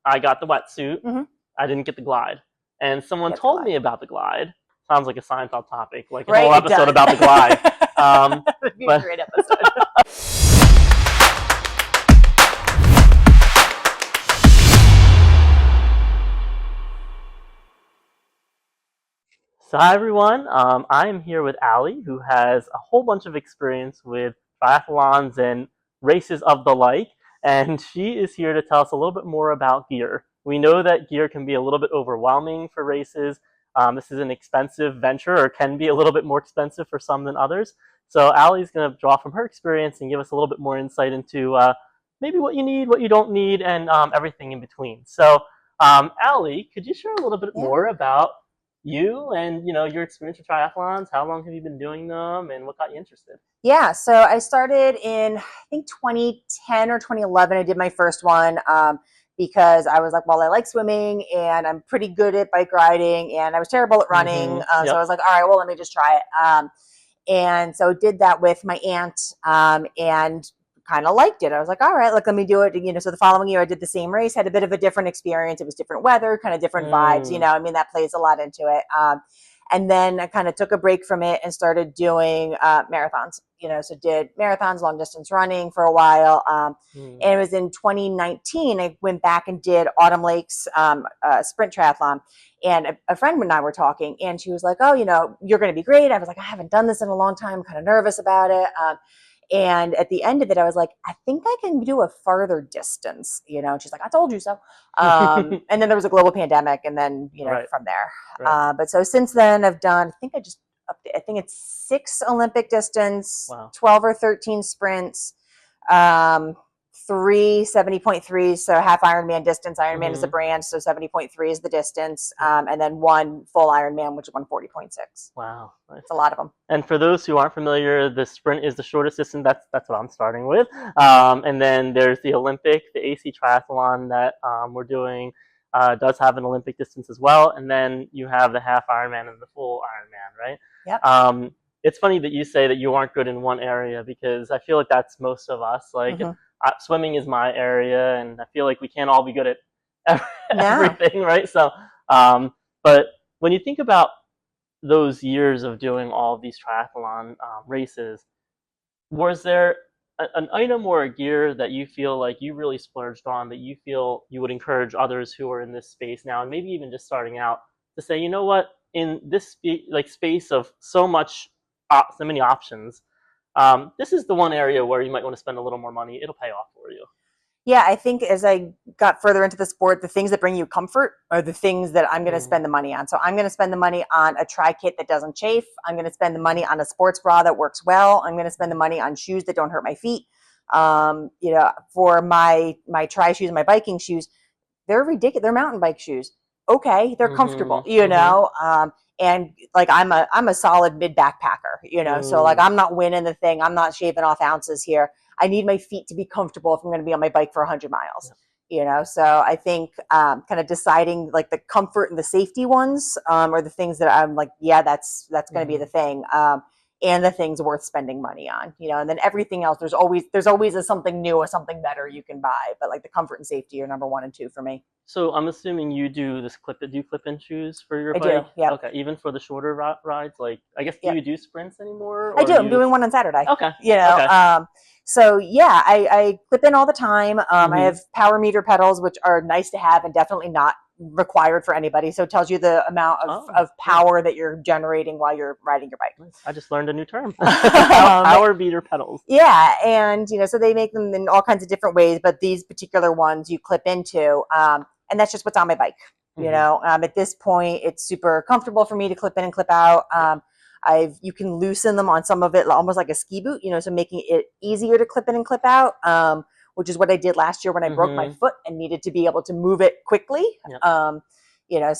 I got the wetsuit. Mm-hmm. I didn't get the glide. And someone Get the told glide. me about the glide. Sounds like a Seinfeld topic, like a Right, whole it episode does. about the glide. That'd be a great episode. So hi everyone, I am here with Allie, who has a whole bunch of experience with triathlons and races of the like, and she is here to tell us a little bit more about gear. We know that gear can be a little bit overwhelming for races. This is an expensive venture, or can be a little bit more expensive for some than others. So Allie's going to draw from her experience and give us a little bit more insight into maybe what you need, what you don't need, and everything in between. So Allie, could you share a little bit more about you and your experience with triathlons? How long have you been doing them, and what got you interested? Yeah, so I started in, I think, 2010 or 2011. I did my first one because I was like, well, I like swimming and I'm pretty good at bike riding, and I was terrible at running. So I was like, all right, well, let me just try it. And so did that with my aunt and kind of liked it. I was like, all right, look, let me do it. So the following year I did the same race, had a bit of a different experience. It was different weather, kind of different vibes, I mean, that plays a lot into it. And then I kind of took a break from it and started doing marathons, so did marathons, long distance running for a while. And it was in 2019, I went back and did Autumn Lakes sprint triathlon. And a friend and I were talking, and she was like, oh, you're going to be great. I was like, I haven't done this in a long time. I'm kind of nervous about it. And at the end of it, I was like, I think I can do a farther distance, and she's like, I told you so. And then there was a global pandemic, and then, from there. Right. But so since then I've done, I think it's 6 Olympic distance, 12 or 13 sprints, 3 70.3s, so half Ironman distance. Ironman is a brand, so 70.3 is the distance, and then 1 full Ironman, which is 140.6. Wow, nice. It's a lot of them. And for those who aren't familiar, the sprint is the shortest distance. That's what I'm starting with. And then there's the Olympic, the AC triathlon that we're doing. Does have an Olympic distance as well, and then you have the half Ironman and the full Ironman, right? Yep. It's funny that you say that you aren't good in one area, because I feel like that's most of us. Like, swimming is my area, and I feel like we can't all be good at everything, right? So, but when you think about those years of doing all of these triathlon races, was there an item or a gear that you feel like you really splurged on, that you feel you would encourage others who are in this space now, and maybe even just starting out, to say, you know what, in this space of so many options, this is the one area where you might want to spend a little more money. It'll pay off for you. Yeah, I think as I got further into the sport, the things that bring you comfort are the things that I'm going to spend the money on. So I'm going to spend the money on a tri-kit that doesn't chafe. I'm going to spend the money on a sports bra that works well. I'm going to spend the money on shoes that don't hurt my feet. For my tri shoes, my biking shoes, they're ridiculous. They're mountain bike shoes. Okay, they're comfortable, and like I'm a solid mid backpacker, so like I'm not winning the thing. I'm not shaving off ounces here. I need my feet to be comfortable if I'm going to be on my bike for 100 miles, so I think kind of deciding like the comfort and the safety ones are the things that I'm like, yeah, that's going to be the thing. And the things worth spending money on, and then everything else, there's always something new or something better you can buy, but like the comfort and safety are number 1 and 2 for me. So I'm assuming you do this clip-in shoes for your bike? I do, yeah. Okay, even for the shorter rides, like, I guess, do you do sprints anymore? I do. I'm doing one on Saturday. Okay. Okay. So yeah, I clip in all the time. I have power meter pedals, which are nice to have and definitely not required for anybody. So it tells you the amount of power that you're generating while you're riding your bike. I just learned a new term. Power meter pedals. Yeah, and so they make them in all kinds of different ways, but these particular ones you clip into, and that's just what's on my bike. At this point, it's super comfortable for me to clip in and clip out. You can loosen them on some of it, almost like a ski boot, so making it easier to clip in and clip out, which is what I did last year when I broke my foot and needed to be able to move it quickly. So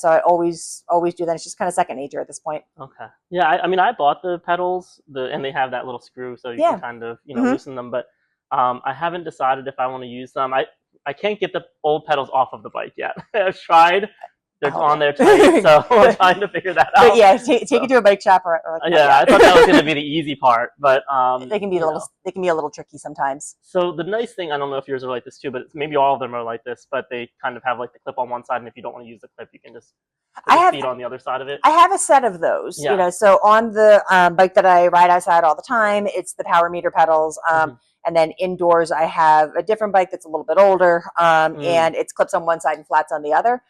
I always do that. It's just kind of second nature at this point. Okay. Yeah, I mean, I bought the pedals, and they have that little screw, so you can kind of, loosen them, but I haven't decided if I want to use them. I can't get the old pedals off of the bike yet. I've tried. they're on there tight, so we're trying to figure that out. But yeah, take it to a bike shop or yeah, I thought that was going to be the easy part, but they can be a little tricky sometimes. So the nice thing, I don't know if yours are like this too, but maybe all of them are like this, but they kind of have like the clip on one side, and if you don't want to use the clip, you can just put your feet on the other side of it. I have a set of those, so on the bike that I ride outside all the time, it's the power meter pedals. And then indoors, I have a different bike that's a little bit older, and it's clips on one side and flats on the other.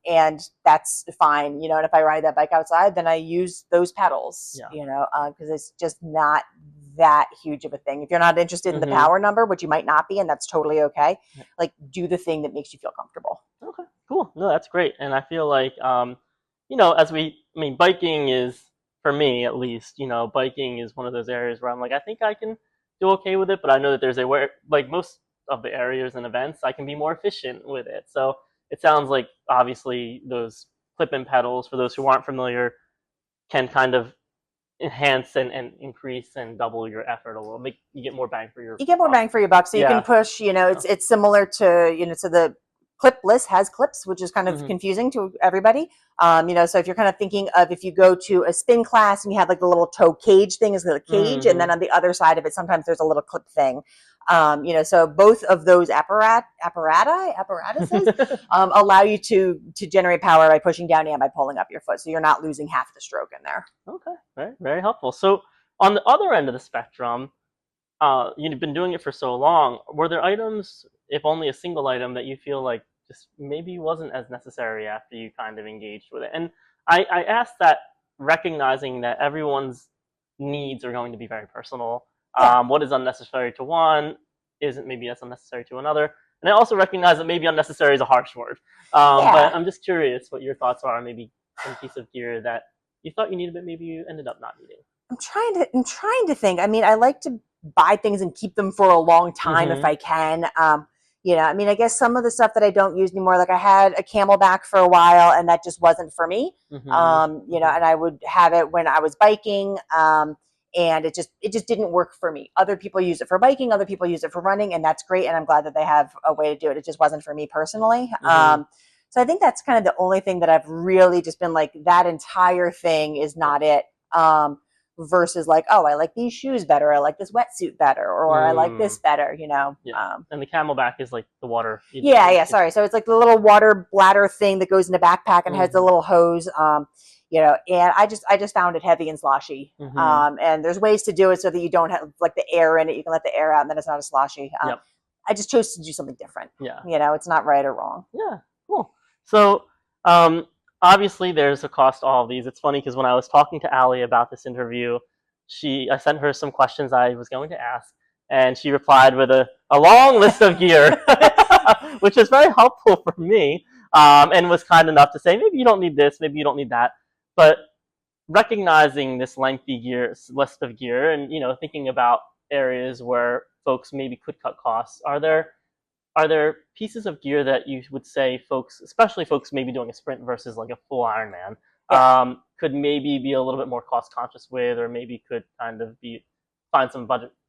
And that's fine, and if I ride that bike outside, then I use those pedals, because it's just not that huge of a thing. If you're not interested in the power number, which you might not be, and that's totally okay, like do the thing that makes you feel comfortable. Okay, cool. No, that's great. And I feel like, biking is, for me at least, biking is one of those areas where I'm like, I think I can do okay with it, but I know that there's like most of the areas and events, I can be more efficient with it. So it sounds like obviously those clip-in pedals, for those who aren't familiar, can kind of enhance and increase and double your effort a little. Make you get more bang for your buck. You get more bang for your buck, so you can push. It's similar to so the clipless has clips, which is kind of confusing to everybody. So if you're kind of thinking of if you go to a spin class and you have like the little toe cage thing is the cage, and then on the other side of it, sometimes there's a little clip thing. So both of those apparatuses allow you to generate power by pushing down and by pulling up your foot. So you're not losing half the stroke in there. Okay, very, very helpful. So on the other end of the spectrum, you've been doing it for so long. Were there items, if only a single item, that you feel like just maybe wasn't as necessary after you kind of engaged with it? And I asked that recognizing that everyone's needs are going to be very personal. What is unnecessary to one isn't maybe as unnecessary to another. And I also recognize that maybe unnecessary is a harsh word. But I'm just curious what your thoughts are on maybe some piece of gear that you thought you needed, but maybe you ended up not needing. I'm trying to think. I mean, I like to buy things and keep them for a long time if I can. I guess some of the stuff that I don't use anymore, like I had a Camelback for a while and that just wasn't for me. And I would have it when I was biking. And it just didn't work for me. Other people use it for biking, other people use it for running, and that's great. And I'm glad that they have a way to do it. It just wasn't for me personally. So I think that's kind of the only thing that I've really just been like, that entire thing is not it. Versus like, oh, I like these shoes better. I like this wetsuit better, or I like this better, And the Camelback is like the water. Sorry. So it's like the little water bladder thing that goes in the backpack and has the little hose. And I just found it heavy and sloshy. And there's ways to do it so that you don't have like the air in it. You can let the air out and then it's not as sloshy. I just chose to do something different. It's not right or wrong. Yeah, cool. So, obviously there's a cost to all of these. It's funny because when I was talking to Allie about this interview, I sent her some questions I was going to ask, and she replied with a long list of gear, which is very helpful for me, and was kind enough to say, maybe you don't need this, maybe you don't need that. But recognizing this lengthy list of gear and, thinking about areas where folks maybe could cut costs, are there pieces of gear that you would say folks, especially folks maybe doing a sprint versus like a full Ironman, could maybe be a little bit more cost conscious with, or maybe could kind of find some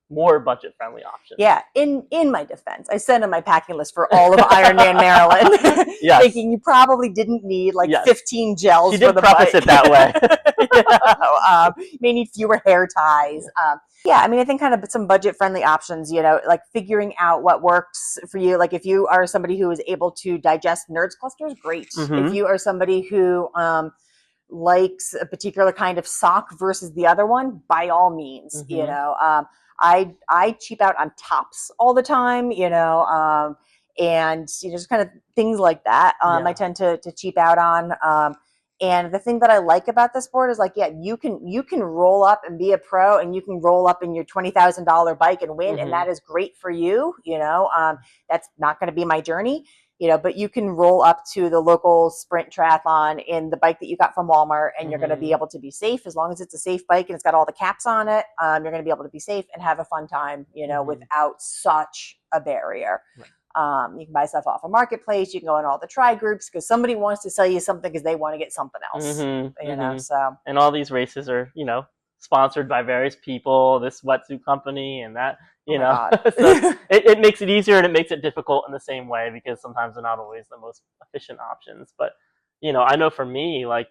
more budget friendly options? Yeah, in my defense, I sent in my packing list for all of Ironman Maryland, thinking you probably didn't need 15 gels for the bike. She did preface it that way. You may need fewer hair ties. I think kind of some budget friendly options, like figuring out what works for you. Like if you are somebody who is able to digest Nerds clusters, great. If you are somebody who likes a particular kind of sock versus the other one, by all means, I cheap out on tops all the time, and just kind of things like that. I tend to cheap out on. And the thing that I like about this sport is you can roll up and be a pro, and you can roll up in your $20,000 bike and win, and that is great for you. That's not going to be my journey. But you can roll up to the local sprint triathlon in the bike that you got from Walmart, and you're going to be able to be safe as long as it's a safe bike and it's got all the caps on it. You're going to be able to be safe and have a fun time, without such a barrier. Right. You can buy stuff off a marketplace. You can go in all the tri groups because somebody wants to sell you something because they want to get something else. So. And all these races are, sponsored by various people, this wetsuit company and that, so it makes it easier and it makes it difficult in the same way because sometimes they're not always the most efficient options. But I know for me, like,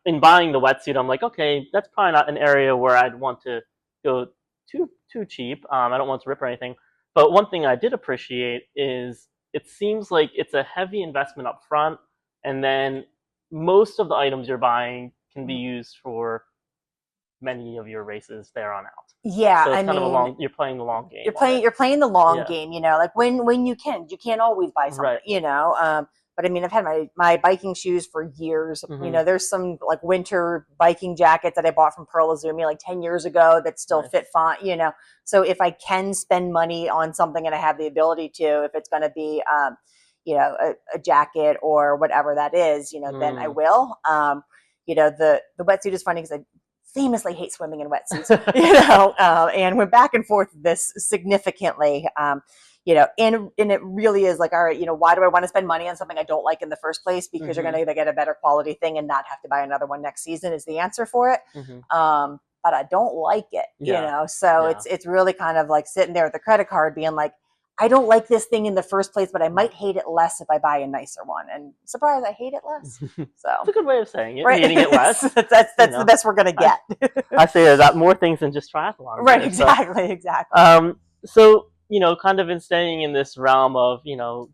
in buying the wetsuit, I'm like, okay, that's probably not an area where I'd want to go too cheap. I don't want to rip or anything. But one thing I did appreciate is it seems like it's a heavy investment up front, and then most of the items you're buying can be used for many of your races there on out. Yeah, so it's kind of you're playing the long game. You're playing the long game, like when you can't always buy something, right. But I mean, I've had my biking shoes for years. There's some like winter biking jackets that I bought from Pearl Izumi like 10 years ago that still fit fine, so if I can spend money on something and I have the ability to, if it's going to be a jacket or whatever that is, then I will. The wetsuit is funny because I famously hate swimming in wetsuits, and went back and forth this significantly, and it really is like, all right, why do I want to spend money on something I don't like in the first place? Because you're going to get a better quality thing and not have to buy another one next season is the answer for it. But I don't like it, so it's really kind of like sitting there with the credit card being like, I don't like this thing in the first place, but I might hate it less if I buy a nicer one. And surprise, I hate it less. So it's a good way of saying it. Right? Hating it less. that's the best we're gonna get. I say there's more things than just triathlon. Right? Exactly. So kind of in staying in this realm of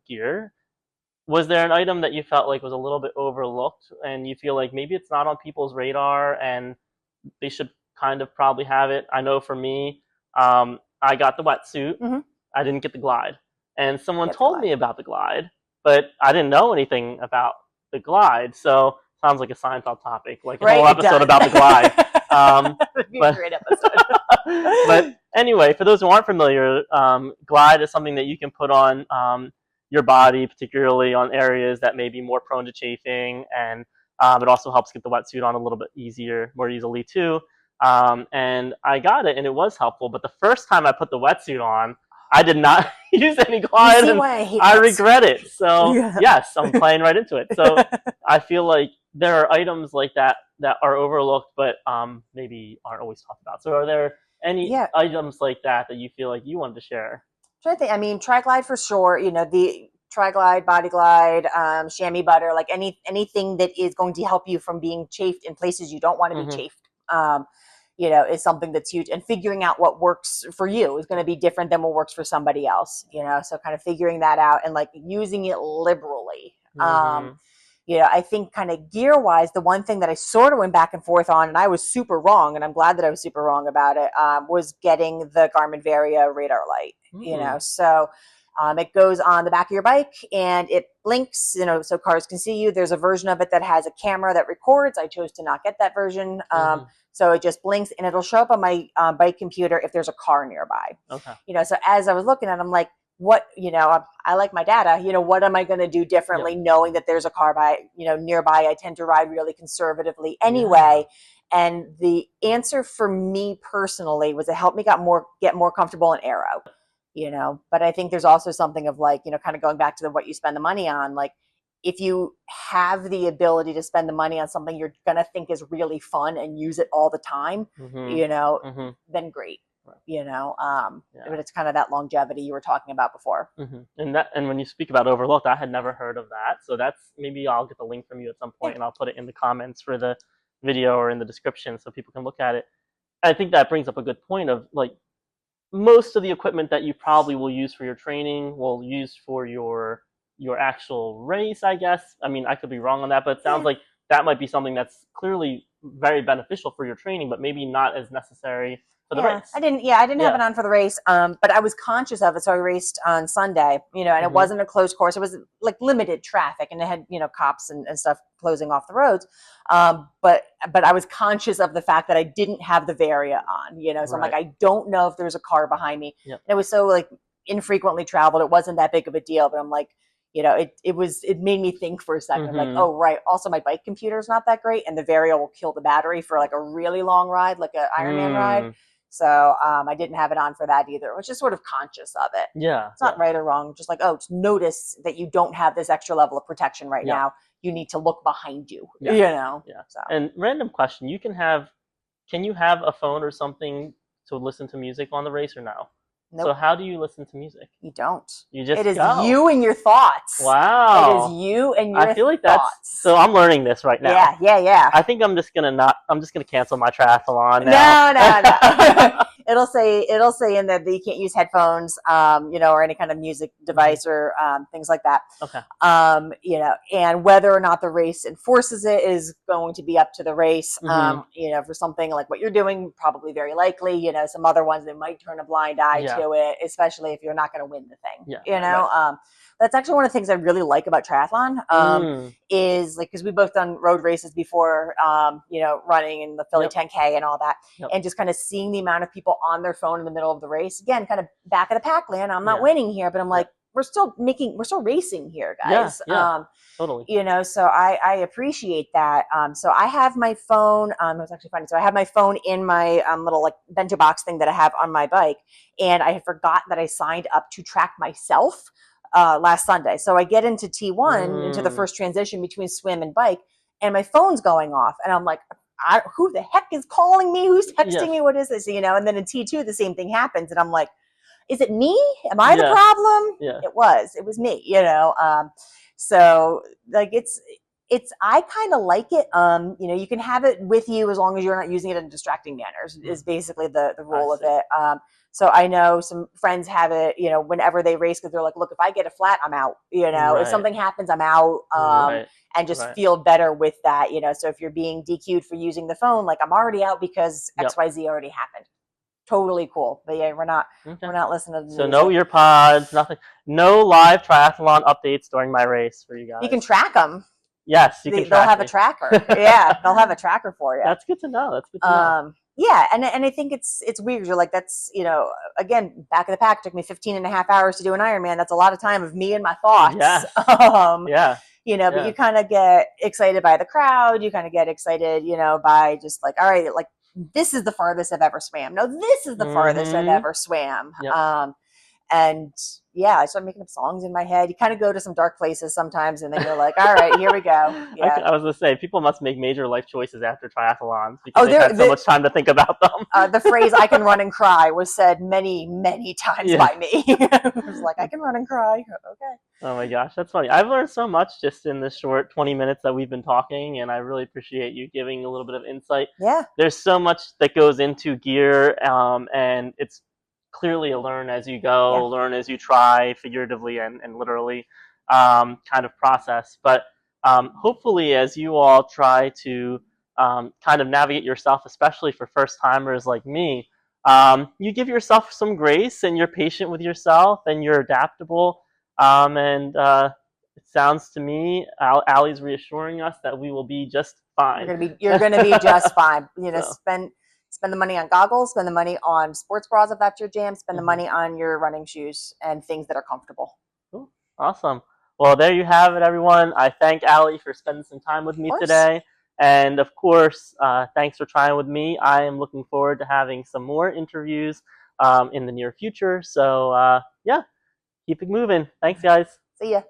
gear, was there an item that you felt like was a little bit overlooked, and you feel like maybe it's not on people's radar and they should kind of probably have it? I know for me, I got the wetsuit. I didn't get the glide. And someone told me about the glide, but I didn't know anything about the glide. So sounds like a Seinfeld topic, like a whole episode about the glide. That'd be a great episode. But anyway, for those who aren't familiar, glide is something that you can put on your body, particularly on areas that may be more prone to chafing. And it also helps get the wetsuit on a little bit more easily too. And I got it and it was helpful. But the first time I put the wetsuit on, I did not use any glide, and I regret it. So yes, I'm playing right into it. So I feel like there are items like that are overlooked, but maybe aren't always talked about. So are there any items like that you feel like you wanted to share? I think, Tri-Glide for sure. The Tri-Glide, Body Glide, chamois butter, like anything that is going to help you from being chafed in places you don't want to be chafed. Is something that's huge, and figuring out what works for you is going to be different than what works for somebody else, so kind of figuring that out and like using it liberally. I think kind of gear wise, the one thing that I sort of went back and forth on, and I was super wrong, and I'm glad that I was super wrong about it, was getting the Garmin Varia radar light, so it goes on the back of your bike and it blinks, so cars can see you. There's a version of it that has a camera that records. I chose to not get that version. So it just blinks and it'll show up on my bike computer if there's a car nearby. Okay. So as I was looking at it, I'm like, what, I like my data, what am I going to do differently knowing that there's a car nearby? I tend to ride really conservatively anyway. And the answer for me personally was it helped me get more comfortable in aero. But I think there's also something of like, kind of going back to what you spend the money on. Like, if you have the ability to spend the money on something you're going to think is really fun and use it all the time, then great. But it's kind of that longevity you were talking about before. And when you speak about overlooked, I had never heard of that. So maybe I'll get the link from you at some point and I'll put it in the comments for the video or in the description so people can look at it. I think that brings up a good point of like, most of the equipment that you probably will use for your training will use for your actual race, I guess. I mean, I could be wrong on that, but it sounds like that might be something that's clearly very beneficial for your training, but maybe not as necessary for the race. I didn't have it on for the race, but I was conscious of it. So I raced on Sunday, and it wasn't a closed course. It was like limited traffic, and it had, cops and stuff closing off the roads. But I was conscious of the fact that I didn't have the Varia on, so I'm like, I don't know if there's a car behind me. And it was so like infrequently traveled. It wasn't that big of a deal, but I'm like, it made me think for a second. I'm like, oh, right. Also, my bike computer is not that great, and the Varia will kill the battery for like a really long ride, like an Ironman ride. So I didn't have it on for that either. I was just sort of conscious of it. Yeah. It's not right or wrong. Just like, just notice that you don't have this extra level of protection right now. You need to look behind you, Yeah. So. And random question, can you have a phone or something to listen to music on the race or no? So how do you listen to music? You don't. You just It is you and your thoughts. Wow. It is you and your thoughts. I feel like that's so. I'm learning this right now. Yeah. I think I'm just gonna cancel my triathlon now. No. It'll say in there that you can't use headphones, or any kind of music device or things like that. Okay. And whether or not the race enforces it is going to be up to the race. For something like what you're doing, probably very likely. Some other ones, they might turn a blind eye to it, especially if you're not going to win the thing. That's actually one of the things I really like about triathlon. Is like, because we've both done road races before, running in the Philly 10K and all that, and just kind of seeing the amount of people on their phone in the middle of the race. Again, kind of back of the pack land. I'm not winning here, but I'm like, we're still racing here, guys. Totally. So I appreciate that. So I have my phone. It was actually funny. So I have my phone in my little like bento box thing that I have on my bike, and I forgot that I signed up to track myself last Sunday. So I get into T1, into the first transition between swim and bike, and my phone's going off, and I'm like, who the heck is calling me? Who's texting me? What is this? And then in T2, the same thing happens, and I'm like, is it me? Am I the problem? Yeah. It was me, So like I kind of like it. You can have it with you as long as you're not using it in distracting manners is basically the rule of it. So I know some friends have it, whenever they race, because they're like, look, if I get a flat, I'm out. If something happens, I'm out. And just feel better with that. So if you're being DQ'd for using the phone, like, I'm already out because XYZ already happened. Totally cool. But yeah, we're not listening to the music. No ear pods, nothing. No live triathlon updates during my race for you guys. You can track them. Yes, you can. They'll have a tracker. Yeah, they'll have a tracker for you. That's good to know. Yeah, and I think it's weird. You're like, that's, again, back of the pack, took me 15 and a half hours to do an Ironman. That's a lot of time of me and my thoughts. Yes. But you kind of get excited by the crowd. You kind of get excited, by just like, all right, like, this is the farthest I've ever swam. No, this is the farthest I've ever swam. And yeah, I started making up songs in my head. You kind of go to some dark places sometimes, and then you're like, all right, here we go. Yeah. I was going to say, people must make major life choices after triathlons because they've had so much time to think about them. The phrase "I can run and cry" was said many, many times by me. It was like, I can run and cry. Okay. Oh my gosh, that's funny. I've learned so much just in this short 20 minutes that we've been talking, and I really appreciate you giving a little bit of insight. Yeah. There's so much that goes into gear, and it's clearly a learn as you go, learn as you try, figuratively and literally kind of process. But hopefully, as you all try to kind of navigate yourself, especially for first-timers like me, you give yourself some grace, and you're patient with yourself, and you're adaptable. It sounds to me, Allie's reassuring us that we will be just fine. You're gonna be just fine. Spend the money on goggles, spend the money on sports bras if that's your jam, spend the money on your running shoes and things that are comfortable. Cool. Awesome. Well, there you have it, everyone. I thank Allie for spending some time with me today. And of course, thanks for trying with me. I am looking forward to having some more interviews in the near future. So yeah, keep it moving. Thanks, guys. See ya.